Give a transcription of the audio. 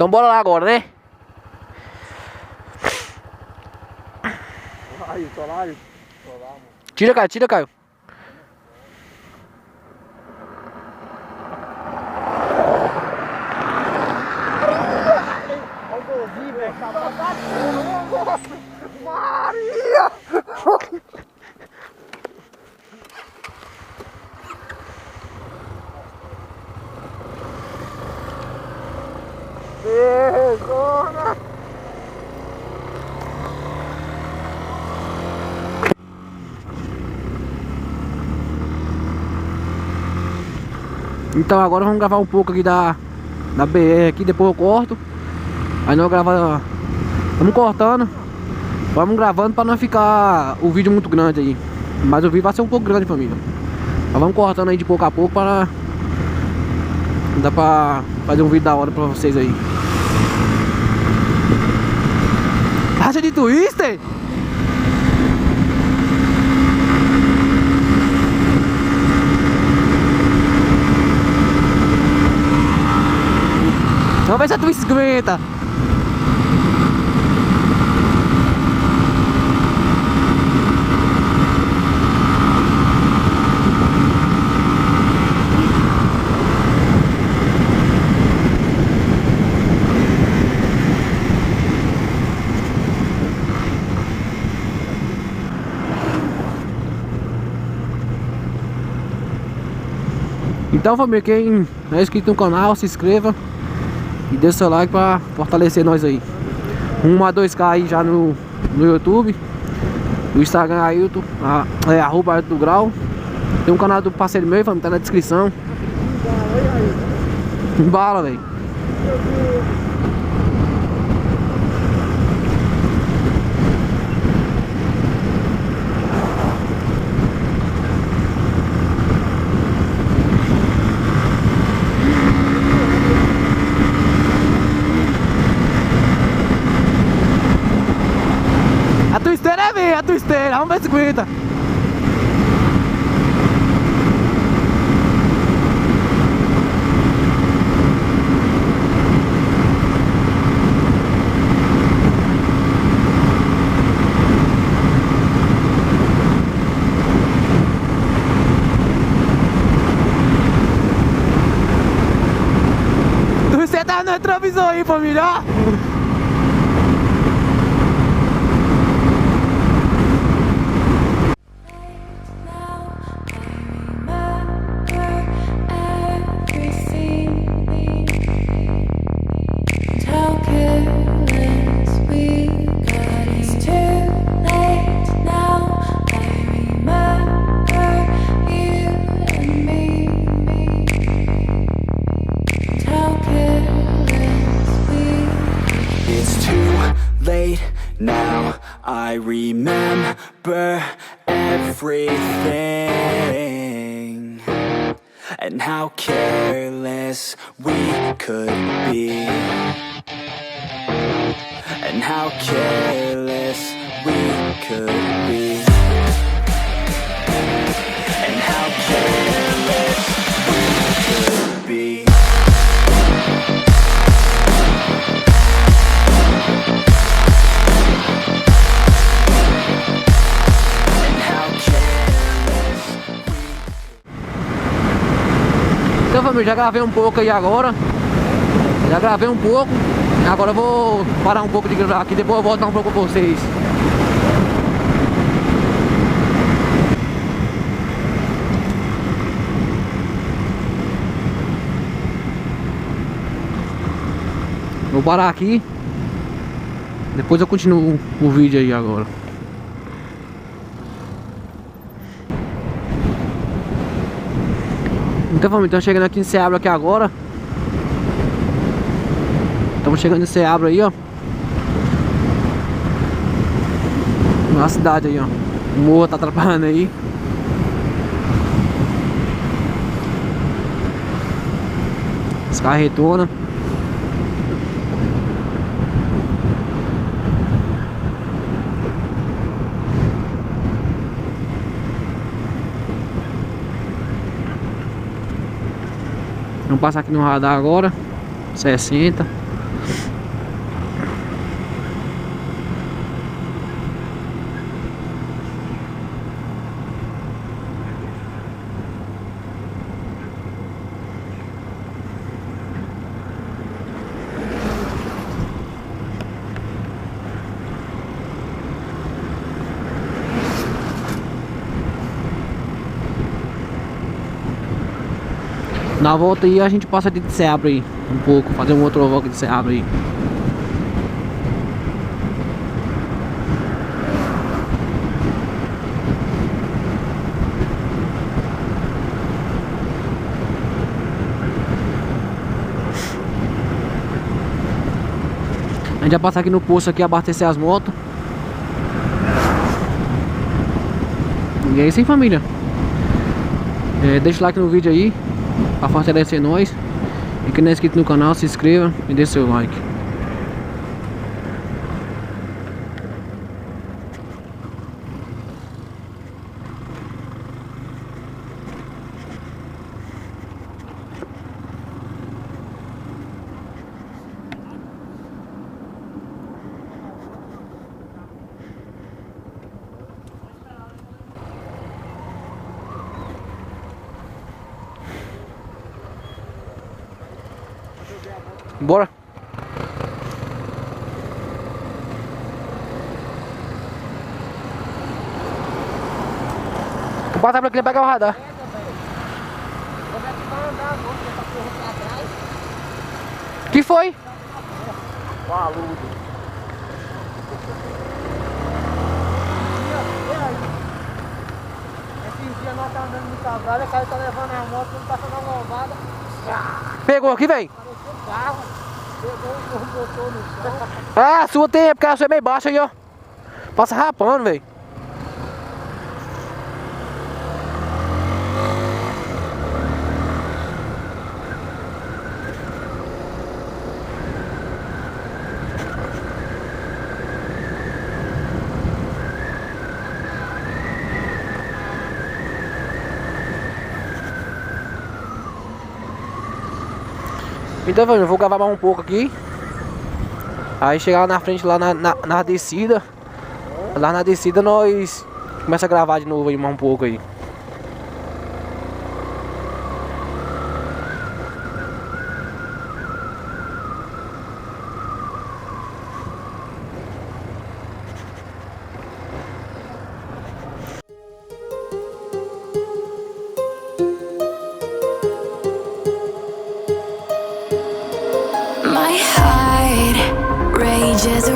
Então bora lá agora, né? Aí, solário. Tira, Caio, tira, Caio. Olha o golzinho, velho. Maria! Vergonha! Então agora vamos gravar um pouco aqui da BR aqui, depois eu corto. Aí nós gravamos, vamos cortando, vamos gravando pra não ficar o vídeo muito grande aí. Mas o vídeo vai ser um pouco grande, família. Mas vamos cortando aí de pouco a pouco para dá pra fazer um vídeo da hora pra vocês aí. Racha de twister? Vamos ver se a twist aguenta. Então, família, quem não é inscrito no canal, se inscreva e deixa o seu like pra fortalecer nós aí. 1 a 2K aí já no YouTube. O Instagram é arroba do Grau. Tem um canal do parceiro meu, família, tá na descrição. Embala, velho. A twisteira, vamos ver se aguenta. Você tá no retrovisor aí, família. Now I remember everything and how careless we could be, and how careless we could be, and how careless we could be. Então, família, já gravei um pouco aí agora. Já gravei um pouco. Agora eu vou parar um pouco de gravar aqui, depois eu volto um pouco com vocês. Vou parar aqui. Depois eu continuo o vídeo aí agora. Então, família, estamos chegando aqui em Seabra aqui agora. Estamos chegando em Seabra aí, ó. Na cidade aí, ó. O Morro tá atrapalhando aí. As carretonas. Vamos passar aqui no radar agora. 60. Na volta aí a gente passa de Seabra aí um pouco, fazer um outro vlog de Seabra aí. A gente vai passar aqui no posto aqui, abastecer as motos. E é isso aí, família. Deixa o like no vídeo aí pra fortalecer nós. E quem não é inscrito no canal, se inscreva e deixe seu like. Bora. Vou passar por aqui e pegar o radar. Que foi? Paludo. Esses dias nós tá andando no cavalo, o cara tá levando a moto, não passa na lombada. Pegou aqui, velho. Pareceu um carro. Pegou o motor no chão. Ah, a sua tem, porque a sua é meio baixa aí, ó. Passa rapando, velho. Então, eu vou gravar mais um pouco aqui. Aí chegar lá na frente, lá na descida. Lá na descida nós começa a gravar de novo aí mais um pouco aí. My heart rages